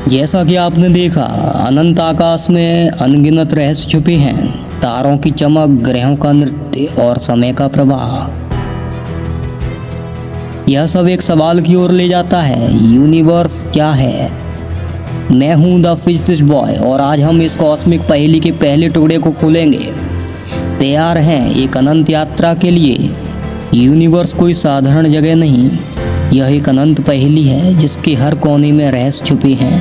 जैसा कि आपने देखा, अनंत आकाश में अनगिनत रहस्य छुपे हैं। तारों की चमक, ग्रहों का नृत्य और समय का प्रवाह। यह सब एक सवाल की ओर ले जाता है, यूनिवर्स क्या है। मैं हूं द फिजिसिस्ट बॉय और आज हम इस कॉस्मिक पहेली के पहले टुकड़े को खोलेंगे। तैयार हैं एक अनंत यात्रा के लिए। यूनिवर्स कोई साधारण जगह नहीं, यह एक अनंत पहेली है जिसके हर कोने में रहस्य छुपे हैं।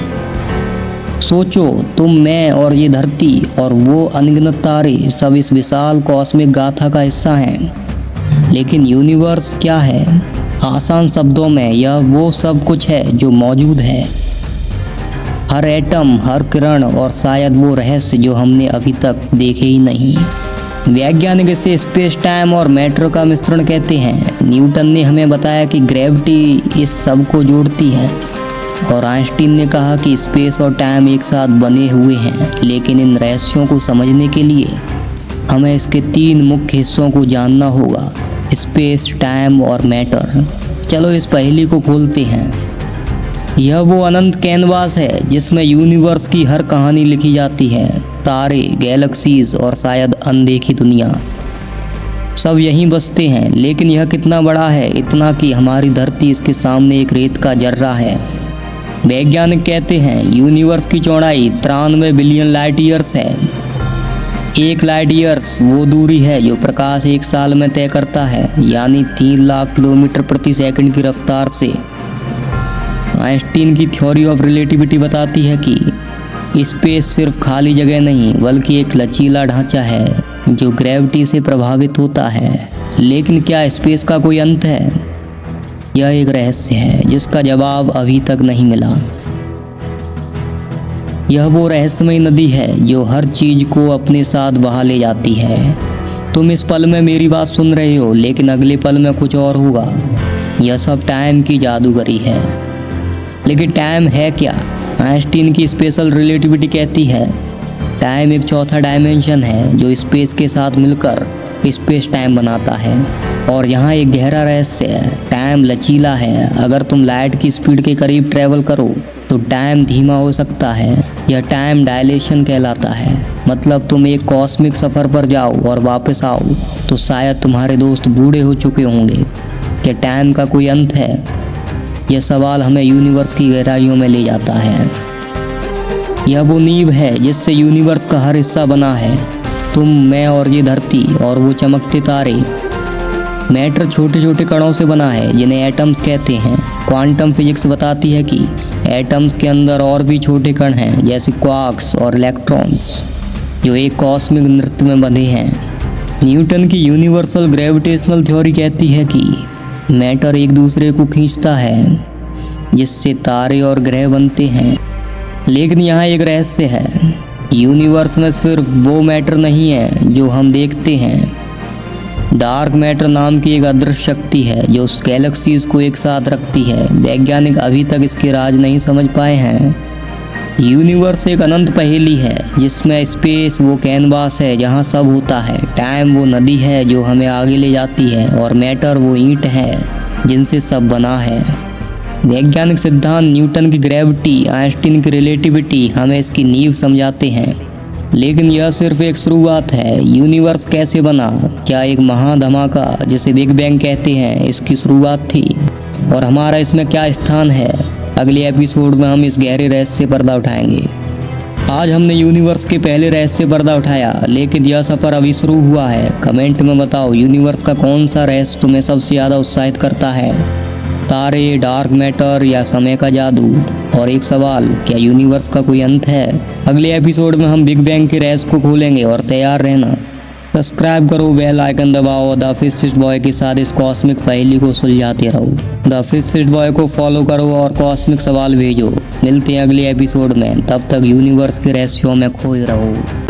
सोचो, तुम, मैं और ये धरती और वो अनगिनत तारे सब इस विशाल कॉस्मिक गाथा का हिस्सा हैं। लेकिन यूनिवर्स क्या है? आसान शब्दों में, यह वो सब कुछ है जो मौजूद है। हर एटम, हर किरण और शायद वो रहस्य जो हमने अभी तक देखे ही नहीं। वैज्ञानिक इसे स्पेस, टाइम और मैटर का मिश्रण कहते हैं। न्यूटन ने हमें बताया कि ग्रेविटी इस सब को जोड़ती है और आइंस्टीन ने कहा कि स्पेस और टाइम एक साथ बने हुए हैं। लेकिन इन रहस्यों को समझने के लिए हमें इसके 3 मुख्य हिस्सों को जानना होगा, स्पेस, टाइम और मैटर। चलो इस पहेली को खोलते हैं। यह वो अनंत कैनवास है जिसमें यूनिवर्स की हर कहानी लिखी जाती है। तारे, गैलेक्सीज और शायद अनदेखी दुनिया सब यहीं बसते हैं। लेकिन यह कितना बड़ा है, इतना कि हमारी धरती इसके सामने एक रेत का जर्रा है। वैज्ञानिक कहते हैं यूनिवर्स की चौड़ाई 93 बिलियन लाइट ईयर्स है। 1 लाइट ईयर्स वो दूरी है जो प्रकाश 1 साल में तय करता है, यानी 3 लाख किलोमीटर प्रति सेकंड की रफ्तार से। आइंस्टीन की थ्योरी ऑफ रिलेटिविटी बताती है कि स्पेस सिर्फ खाली जगह नहीं बल्कि एक लचीला ढांचा है जो ग्रेविटी से प्रभावित होता है। लेकिन क्या स्पेस का कोई अंत है? यह एक रहस्य है जिसका जवाब अभी तक नहीं मिला। यह वो रहस्यमय नदी है जो हर चीज को अपने साथ बहा ले जाती है। तुम इस पल में मेरी बात सुन रहे हो, लेकिन अगले पल में कुछ और होगा। यह सब टाइम की जादूगरी है। लेकिन टाइम है क्या? आइंस्टीन की स्पेशल रिलेटिविटी कहती है टाइम एक चौथा डायमेंशन है जो स्पेस के साथ मिलकर स्पेस टाइम बनाता है। और यहाँ एक गहरा रहस्य है, टाइम लचीला है। अगर तुम लाइट की स्पीड के करीब ट्रेवल करो तो टाइम धीमा हो सकता है। यह टाइम डायलेशन कहलाता है। मतलब तुम एक कॉस्मिक सफ़र पर जाओ और वापस आओ तो शायद तुम्हारे दोस्त बूढ़े हो चुके होंगे। क्या टाइम का कोई अंत है? यह सवाल हमें यूनिवर्स की गहराइयों में ले जाता है। यह वो नींव है जिससे यूनिवर्स का हर हिस्सा बना है। तुम, मैं और ये धरती और वो चमकते तारे। मैटर छोटे छोटे कणों से बना है जिन्हें एटम्स कहते हैं। क्वांटम फिजिक्स बताती है कि एटम्स के अंदर और भी छोटे कण हैं जैसे क्वार्क्स और इलेक्ट्रॉन्स जो एक कॉस्मिक नृत्य में बंधे हैं। न्यूटन की यूनिवर्सल ग्रेविटेशनल थ्योरी कहती है कि मैटर एक दूसरे को खींचता है जिससे तारे और ग्रह बनते हैं। लेकिन यहाँ एक रहस्य है, यूनिवर्स में सिर्फ वो मैटर नहीं है जो हम देखते हैं। डार्क मैटर नाम की एक अदृश्य शक्ति है जो उस गैलेक्सीज को एक साथ रखती है। वैज्ञानिक अभी तक इसके राज नहीं समझ पाए हैं। यूनिवर्स एक अनंत पहेली है जिसमें स्पेस वो कैनवास है जहाँ सब होता है, टाइम वो नदी है जो हमें आगे ले जाती है और मैटर वो ईंट है जिनसे सब बना है। वैज्ञानिक सिद्धांत, न्यूटन की ग्रेविटी, आइंस्टीन की रिलेटिविटी हमें इसकी नींव समझाते हैं। लेकिन यह सिर्फ एक शुरुआत है। यूनिवर्स कैसे बना? क्या एक महाधमाका जिसे बिग बैंग कहते हैं इसकी शुरुआत थी? और हमारा इसमें क्या स्थान है? अगले एपिसोड में हम इस गहरे रहस्य से पर्दा उठाएंगे। आज हमने यूनिवर्स के पहले रहस्य से पर्दा उठाया, लेकिन यह सफ़र अभी शुरू हुआ है। कमेंट में बताओ यूनिवर्स का कौन सा रहस्य तुम्हें सबसे ज़्यादा उत्साहित करता है, तारे, डार्क मैटर या समय का जादू? और एक सवाल, क्या यूनिवर्स का कोई अंत है? अगले एपिसोड में हम बिग बैंग के रहस्य को खोलेंगे और तैयार रहना। सब्सक्राइब करो, बेल आइकन दबाओ, द फिजिसिस्ट बॉय के साथ इस कॉस्मिक पहेली को सुलझाते रहो। द फिजिसिस्ट बॉय को फॉलो करो और कॉस्मिक सवाल भेजो। मिलते हैं अगले एपिसोड में, तब तक यूनिवर्स के रहस्यों में खोए रहो।